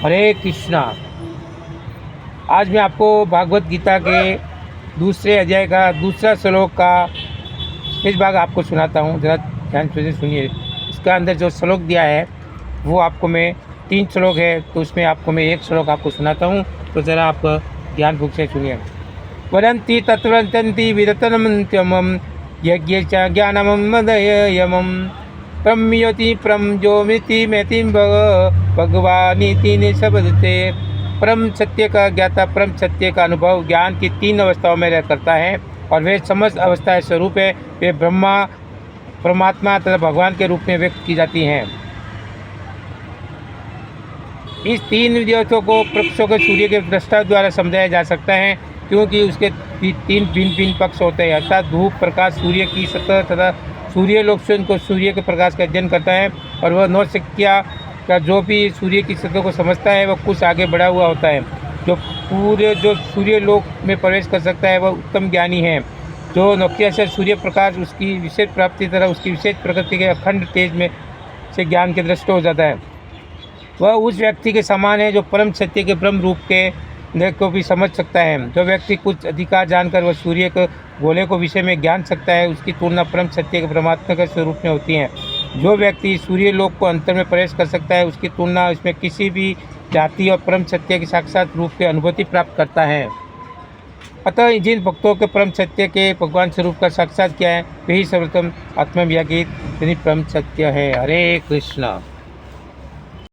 हरे कृष्णा। आज मैं आपको भागवत गीता के दूसरे अध्याय का दूसरा श्लोक का इस भाग आपको सुनाता हूँ। ज़रा ध्यान से सुनिए। इसका अंदर जो श्लोक दिया है वो आपको मैं 3 श्लोक है, तो उसमें आपको मैं एक श्लोक आपको सुनाता हूँ, तो ज़रा आप ध्यानपूर्वक से सुनिए। वदन्ति तत्वन्ति विदतनमन्त्यमं यज्ञ च ज्ञानमदयमं प्रम्योति प्रमजोमिति मैतिं भगवानीति निशब्दते। परम सत्य का ज्ञाता परम सत्य का अनुभव ज्ञान की 3 अवस्थाओं में रह करता है, और वे समस्त अवस्थाएं स्वरूप है। वे ब्रह्मा, परमात्मा तथा भगवान के रूप में व्यक्त की जाती हैं। इस 3 विधियों को वृक्षों के सूर्य के दृष्टा द्वारा समझाया जा सकता है, क्योंकि उसके 3 भिन्न भिन्न पक्ष होते हैं, अर्थात धूप प्रकाश सूर्य की सतह तथा सूर्य लोक स्वयं को सूर्य के प्रकाश का अध्ययन करता है, और वह नौसिखिया का जो भी सूर्य की सतह को समझता है वह कुछ आगे बढ़ा हुआ होता है। जो सूर्य लोक में प्रवेश कर सकता है वह उत्तम ज्ञानी है। जो नौकिया से सूर्य प्रकाश उसकी विशेष प्राप्ति तरह उसकी विशेष प्रकृति के अखंड तेज में से ज्ञान के दृष्ट हो जाता है, वह उस व्यक्ति के समान है जो परम सत्य के ब्रह्म रूप के को भी समझ सकता है। जो व्यक्ति कुछ अधिकार जानकर वह सूर्य के गोले को विषय में ज्ञान सकता है, उसकी तुलना परम सत्य के परमात्मा के स्वरूप में होती है। जो व्यक्ति सूर्य लोक को अंतर में प्रवेश कर सकता है, उसकी तुलना इसमें किसी भी जाति और परम सत्य के साक्षात रूप की अनुभूति प्राप्त करता है। अतः जिन भक्तों के परम सत्य के भगवान स्वरूप का साक्षात किया है, वही सर्वोत्तम आत्मव्यागीत यानी परम सत्य है। हरे कृष्णा।